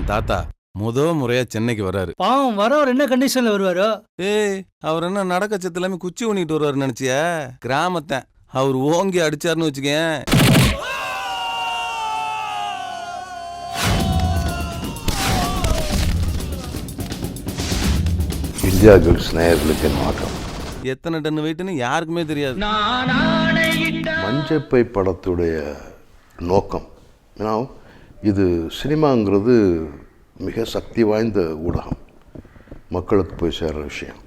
என் தாத்தா முறையா சென்னைக்கு வராரு. பாவம் வரவர் என்ன கண்டிஷன்ல வருவாரோ? ஏய், அவர் என்ன நடக்க சத்து எல்லாமே குச்சி ஊனிட்டு வருவாரு நினைச்சியா? கிராமத்தை அவர் ஓங்கி அடிச்சாருன்னு வச்சுக்கேன். இந்தியா கில்ஸ் நேயர்களுக்கு வணக்கம். எத்தனை டன் வெயிட்னு யாருக்குமே தெரியாது. மஞ்சப்பை படத்துடைய நோக்கம் ஏன்னா இது சினிமாங்கிறது மிக சக்தி வாய்ந்த ஊடகம், மக்களுக்கு போய் சேர்ற விஷயம்.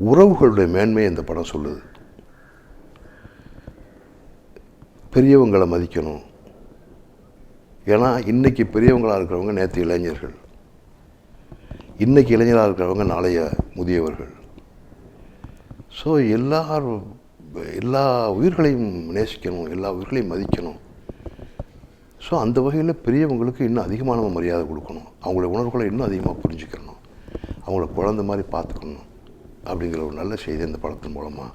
உறவுகளுடைய மேன்மையை இந்த படம் சொல்லுது. பெரியவங்களை மதிக்கணும். ஏன்னா இன்றைக்கி பெரியவங்களாக இருக்கிறவங்க நேற்று இளைஞர்கள், இன்றைக்கி இளைஞராக இருக்கிறவங்க நாளைய முதியவர்கள். ஸோ எல்லா உயிர்களையும் நேசிக்கணும், எல்லா உயிர்களையும் மதிக்கணும். ஸோ அந்த வகையில் பெரியவங்களுக்கு இன்னும் அதிகமான மரியாதை கொடுக்கணும், அவங்களுடைய உணர்வுகளை இன்னும் அதிகமாக புரிஞ்சுக்கணும், அவங்கள குழந்தை மாதிரி பார்த்துக்கணும் அப்படிங்கிற ஒரு நல்ல செய்தி இந்த படத்தின் மூலமாக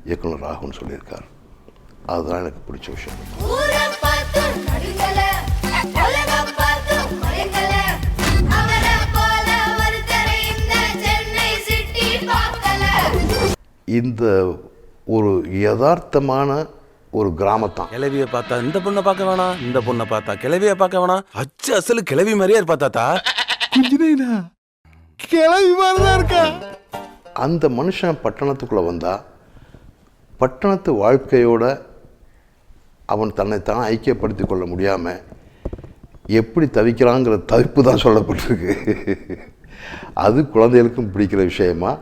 இயக்குனர் ராகவன் சொல்லியிருக்கார். அதுதான் எனக்கு பிடிச்ச விஷயம். இந்த ஒரு யதார்த்தமான ஒரு கிராமத்தான். கிளவியை பார்த்தா இந்த பொண்ணை பார்க்க வேணாம், இந்த பொண்ணை பார்த்தா கிளவியை பார்க்க வேணாம். அசலு கிளவி மாதிரியா இருப்பா தாத்தா. கிளவி மாதிரிதான் இருக்கா. அந்த மனுஷன் பட்டணத்துக்குள்ளே வந்தா பட்டணத்து வாழ்க்கையோட அவன் தன்னைத்தான் ஐக்கியப்படுத்தி கொள்ள முடியாமல் எப்படி தவிக்கிறாங்கிற தவிப்பு தான் சொல்லப்பட்டிருக்கு. அது குழந்தைகளுக்கும் பிடிக்கிற விஷயமா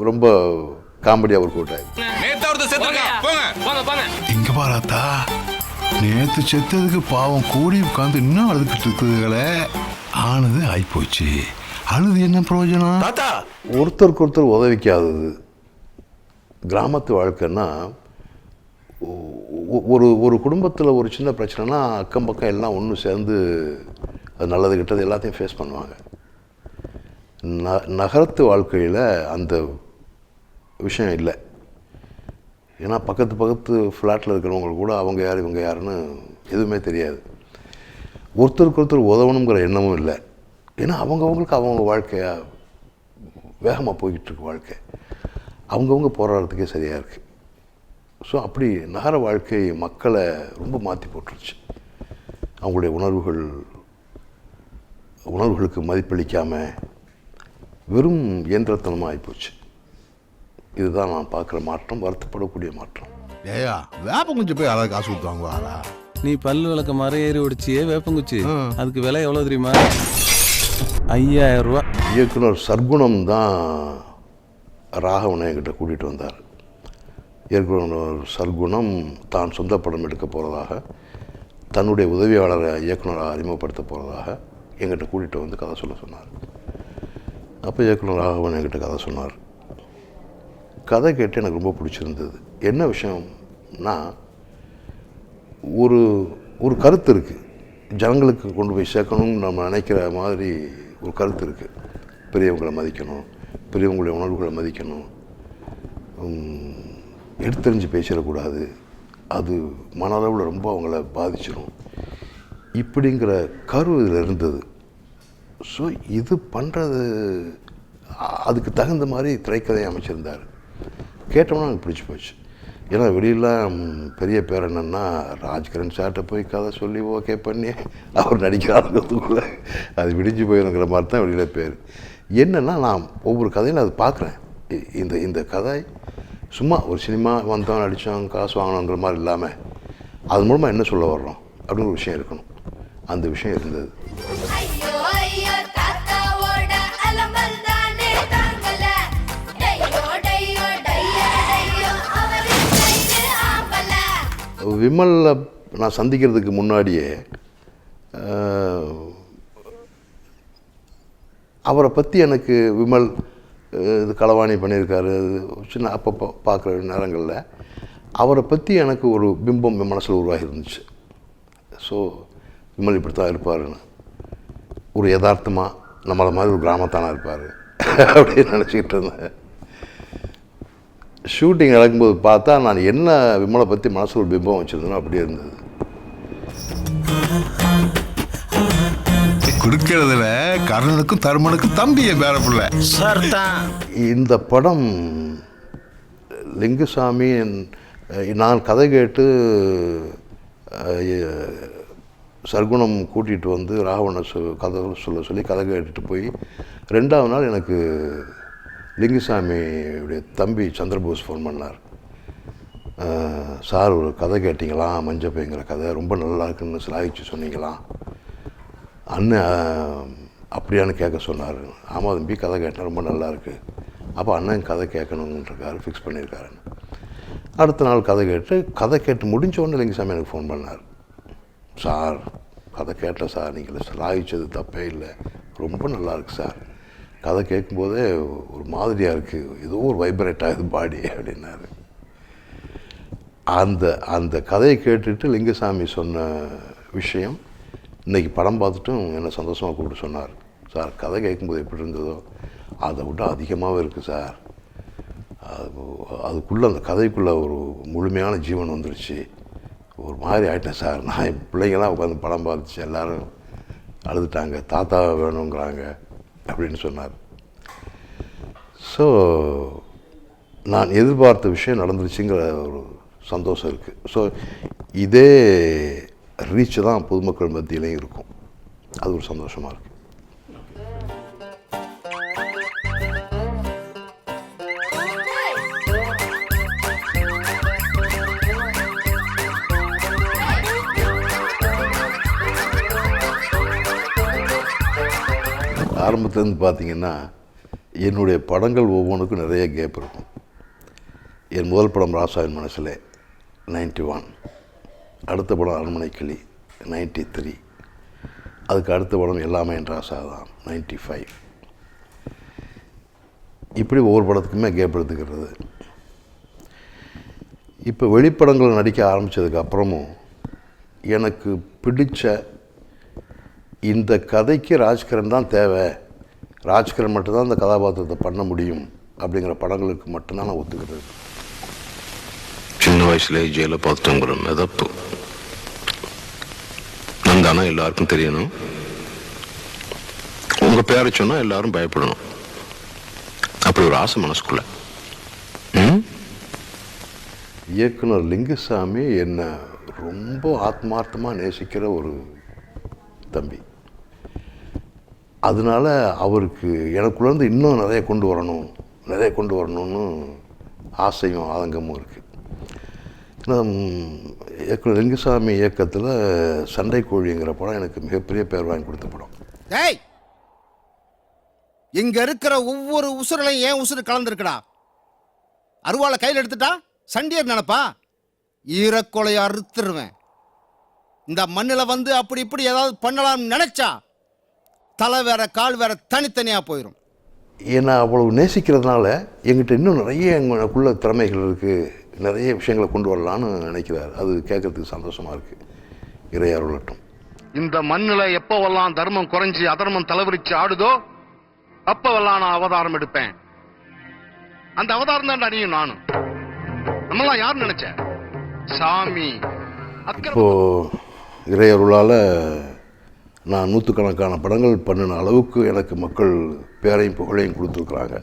ரொம்ப காமெடியாக ஒரு கூட்டம். இங்க பாராத்தா, நேத்து செத்ததுக்கு பாவம் கூடி உட்காந்து இன்னும் அழுதுகிட்டு இருக்குதுகளே. ஆனது ஆயிப்போச்சு, அழுது என்ன பிரயோஜனம்? தாத்தா ஒருத்தருக்கு ஒருத்தர் உதவிக்காதது கிராமத்து வாழ்க்கைன்னா, ஒரு குடும்பத்தில் ஒரு சின்ன பிரச்சனைனா அக்கம் பக்கம் எல்லாம் ஒன்று சேர்ந்து அது நல்லது கெட்டது எல்லாத்தையும் ஃபேஸ் பண்ணுவாங்க. நகரத்து வாழ்க்கையில் அந்த விஷயம் இல்லை. ஏன்னா பக்கத்து ஃப்ளாட்டில் இருக்கிறவங்களுக்கு கூட அவங்க யார் இவங்க யாருன்னு எதுவுமே தெரியாது. ஒருத்தருக்கு ஒருத்தர் உதவணுங்கிற எண்ணமும் இல்லை. ஏன்னா அவங்கவுங்களுக்கு அவங்க வாழ்க்கையாக வேகமாக போய்கிட்டு இருக்கு வாழ்க்கை. அவங்கவுங்க போராடுறதுக்கே சரியாக இருக்குது. ஸோ அப்படி நகர வாழ்க்கை மக்களை ரொம்ப மாற்றி போட்டுருச்சு. அவங்களுடைய உணர்வுகளுக்கு மதிப்பளிக்காமல் வெறும் இயந்திரத்தனமாக ஆகிப்போச்சு. இதுதான் நான் பார்க்குற மாற்றம், வருத்தப்படக்கூடிய மாற்றம். ஏயா வேப்பம் கொஞ்சம் போய் அழகாக காசு கொடுத்து வாங்குவாரா? நீ பல்லு விளக்க மர ஏறி ஒடிச்சியே வேப்பங்குச்சி, அதுக்கு விலை எவ்வளோ தெரியுமா? 5000 ரூபா. இயக்குனர் சர்க்குணம் தான் ராகவனை என்கிட்ட கூட்டிகிட்டு வந்தார். இயக்குனர் சர்க்குணம் தான் சொந்த படம் எடுக்க போகிறதாக, தன்னுடைய உதவியாளரை இயக்குனராக அறிமுகப்படுத்த போகிறதாக என்கிட்ட கூட்டிகிட்டு வந்து கதை சொல்ல சொன்னார். அப்போ இயக்குனர் ராகவன் என்கிட்ட கதை சொன்னார். கதை கேட்டு எனக்கு ரொம்ப பிடிச்சிருந்தது. என்ன விஷயம்னா, ஒரு கருத்து இருக்குது, ஜனங்களுக்கு கொண்டு போய் சேர்க்கணும்னு நம்ம நினைக்கிற மாதிரி ஒரு கருத்து இருக்குது. பெரியவங்களை மதிக்கணும், பெரியவங்களுடைய உணர்வுகளை மதிக்கணும், எடுத்தறிஞ்சு பேசிடக்கூடாது, அது மனளவில் ரொம்ப அவங்கள பாதிச்சிடும், இப்படிங்கிற கரு இதில் இருந்தது. ஸோ இது பண்ணுறது அதுக்கு தகுந்த மாதிரி திரைக்கதையை அமைச்சிருந்தார். கேட்டோம்னா எனக்கு பிடிச்சி போச்சு. ஏன்னா வெளியெல்லாம் பெரிய பேர் என்னென்னா ராஜ்கிரண் சார்கிட்ட போய் கதை சொல்லி ஓகே பண்ணி அவர் நடிக்கிறாருங்கிறதுக்குள்ளே அது விடிஞ்சு போயிருங்கிற மாதிரி தான் வெளியில் பேர். என்னென்னா நான் ஒவ்வொரு கதையும் அது பார்க்குறேன். இந்த கதை சும்மா ஒரு சினிமா வந்தோம் நடித்தோம் காசு வாங்கணுங்கிற மாதிரி இல்லாமல் அது மூலமாக என்ன சொல்ல வர்றோம் அப்படின்னு ஒரு விஷயம் இருக்கணும். அந்த விஷயம் இருந்தது. விமலை நான் சந்திக்கிறதுக்கு முன்னாடியே அவரை பற்றி எனக்கு விமல் இது களவாணி பண்ணியிருக்காரு சின்ன அப்பப்போ பார்க்குற நேரங்களில் அவரை பற்றி எனக்கு ஒரு பிம்பம் என் மனசில் உருவாகி இருந்துச்சு. ஸோ விமல் இப்படி தான் இருப்பாருன்னு, ஒரு யதார்த்தமாக நம்மளை மாதிரி ஒரு கிராமத்தானா இருப்பார் அப்படின்னு நினச்சிக்கிட்டு இருந்தேன். ஷூட்டிங் நடக்கும்போது பார்த்தா நான் என்ன விமலை பற்றி மனசில் ஒரு பிம்பம் வச்சுருந்தேனோ அப்படியே இருந்தது. கொடுக்கறதுல கர்ணனுக்கும் தருமனுக்கும் தம்பிய பேர புள்ள. இந்த படம் லிங்குசாமி நான் கதை கேட்டு சர்க்குணம் கூட்டிகிட்டு வந்து ராவண கதை சொல்லி கதை கேட்டுட்டு போய் 2வது நாள் எனக்கு லிங்குசாமியுடைய தம்பி சந்திரபோஸ் ஃபோன் பண்ணார். சார் ஒரு கதை கேட்டிங்களா, மஞ்சப்பைங்கிற கதை ரொம்ப நல்லா இருக்குன்னு சிலாகிச்சு சொன்னீங்களாம் அண்ணன், அப்படியான்னு கேட்க சொன்னார். ஆமாம் தம்பி, கதை கேட்டேன், ரொம்ப நல்லா இருக்குது. அப்போ அண்ணன் கதை கேட்கணுன்றிருக்காரு, ஃபிக்ஸ் பண்ணியிருக்காருன்னு. அடுத்த நாள் கதை கேட்டு முடிஞ்ச உடனே லிங்குசாமி எனக்கு ஃபோன் பண்ணார். சார் கதை கேட்டேன் சார், நீங்கள் சிலாகிச்சது தப்பே இல்லை, ரொம்ப நல்லா இருக்குது சார். கதை கேட்கும்போதே ஒரு மாதிரியாக இருக்குது, ஏதோ ஒரு வைப்ரேட் ஆகுது பாடி அப்படின்னாரு. அந்த கதையை கேட்டுட்டு லிங்குசாமி சொன்ன விஷயம் இன்றைக்கி படம் பார்த்துட்டும் என்னை சந்தோஷமாக கூப்பிட்டு சொன்னார். சார் கதை கேட்கும்போது எப்படி இருந்ததோ அதை விட அதிகமாகவே இருக்குது சார். அதுக்குள்ளே அந்த கதைக்குள்ளே ஒரு முழுமையான ஜீவன் வந்துருச்சு, ஒரு மாதிரி ஆகிட்டேன் சார். நான் என் பிள்ளைங்களாம் உட்காந்து படம் பார்த்துச்சு, எல்லோரும் அழுதுட்டாங்க, தாத்தா வேணுங்கிறாங்க அப்படின்னு சொன்னார். ஸோ நான் எதிர்பார்த்த விஷயம் நடந்துருச்சுங்கிற ஒரு சந்தோஷம் இருக்குது. ஸோ இதே ரீச் தான் பொதுமக்கள் மத்தியிலையும் இருக்கும், அது ஒரு சந்தோஷமாக இருக்குது. ஆரம்பத்துலேருந்து பார்த்தீங்கன்னா என்னுடைய படங்கள் ஒவ்வொன்றுக்கும் நிறைய கேப் இருக்கும். என் முதல் படம் ராசாவின் மனசிலே 91, அடுத்த படம் அரண்மனை கிளி 93, அதுக்கு அடுத்த படம் எல்லாமே என் ராசா தான் 95. இப்படி ஒவ்வொரு படத்துக்குமே கேப் எடுத்துக்கிறது. இப்போ வெளிப்படங்கள் நடிக்க ஆரம்பித்ததுக்கு அப்புறமும் எனக்கு பிடிச்ச இந்த கதைக்கு ராஜ்கிரண் தான் தேவை, ராஜ்கிரண் மட்டும்தான் இந்த கதாபாத்திரத்தை பண்ண முடியும் அப்படிங்கிற படங்களுக்கு மட்டும்தான் நான் ஒத்துக்கிறது. சின்ன வயசுல ஜெயில பார்த்துங்கிற மிதப்பு நந்தானா எல்லாருக்கும் தெரியணும், உங்க பேரை சொன்னா எல்லாரும் பயப்படணும், அப்படி ஒரு ஆசை மனசுக்குள்ள. இயக்குனர் லிங்குசாமி என்னை ரொம்ப ஆத்மார்த்தமாக நேசிக்கிற ஒரு தம்பி. அதனால அவருக்கு எனக்குள்ளேருந்து இன்னும் நிறைய கொண்டு வரணும்னு ஆசையும் ஆதங்கமும் இருக்குது. இயக்குனர் லிங்குசாமி இயக்கத்தில் சண்டை கோழிங்கிற படம் எனக்கு மிகப்பெரிய பேர் வாங்கி கொடுத்த படம். டேய், இங்க இருக்கிற ஒவ்வொரு உசுரலையும் ஏன் உசுறு கலந்துருக்கடா. அருவாளை கையில் எடுத்துட்டா சண்டியர் நினைப்பா, ஈரக்கொலையை அறுத்துருவேன். இந்த மண்ணில் வந்து அப்படி இப்படி ஏதாவது பண்ணலாம்னு நினைச்சா தலை வேற கால் வேற தனித்தனியாக போயிடும். ஏன்னா அவ்வளவு நேசிக்கிறதுனால எங்கிட்ட இன்னும் நிறைய எங்களுக்குள்ள திறமைகள் இருக்குது, நிறைய விஷயங்களை கொண்டு வரலான்னு நினைக்கிறார். அது கேட்கறதுக்கு சந்தோஷமாக இருக்குது. இறையாருளட்டும். இந்த மண்ணில் எப்போவெல்லாம் தர்மம் குறைஞ்சி அதர்மம் தலைவிரிச்சு ஆடுதோ அப்போவெல்லாம் நான் அவதாரம் எடுப்பேன். அந்த அவதாரம் தான் அணியும் நானும். நம்மளாம் யார் நினைச்ச சாமி. இப்போது இறையருளால் நான் 100கணக்கான படங்கள் பண்ணின அளவுக்கு எனக்கு மக்கள் பேரையும் புகழையும் கொடுத்துருக்குறாங்க.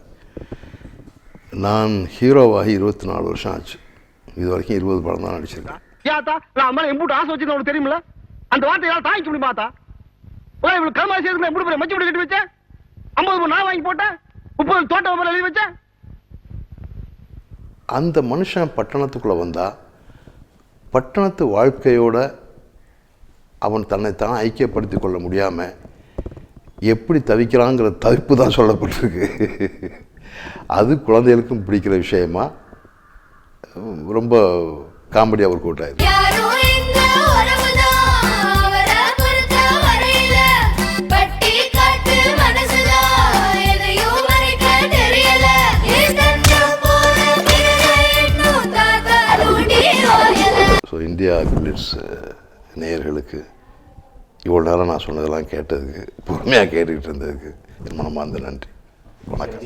நான் ஹீரோவாகி 24 வருஷம் ஆச்சு. இது வரைக்கும் 20 படம் தான் நடிச்சிருக்கேன். நான் எம்பூட்டு ஆசை வச்சு உங்களுக்கு தெரியுமில்ல, அந்த வார்த்தை தாங்கிக்க முடியுமாத்தா? இவளுக்கு கருமாசி எப்படி மச்சி விட்டு கட்டி வச்சேன், 50 நான் வாங்கி போட்டேன், 30 தோட்டம் எழுதி வச்சேன். அந்த மனுஷன் பட்டணத்துக்குள்ளே வந்தால் பட்டணத்து வாழ்க்கையோட அவன் தன்னைத்தான் ஐக்கியப்படுத்தி கொள்ள முடியாமல் எப்படி தவிக்கிறாங்கிற தவிப்பு தான் சொல்லப்பட்டிருக்கு. அது குழந்தைகளுக்கும் பிடிக்கிற விஷயமா ரொம்ப காமெடியாக ஒர்க் அவுட் ஆயிருக்கு. ஸோ இந்தியா கிளிட்ஸ் நேயர்களுக்கு இவ்வளோ நேரம் நான் சொன்னதெல்லாம் கேட்டதுக்கு, பொறுமையாக கேட்டுக்கிட்டு இருந்ததுக்கு மனமார்ந்த நன்றி. வணக்கம்.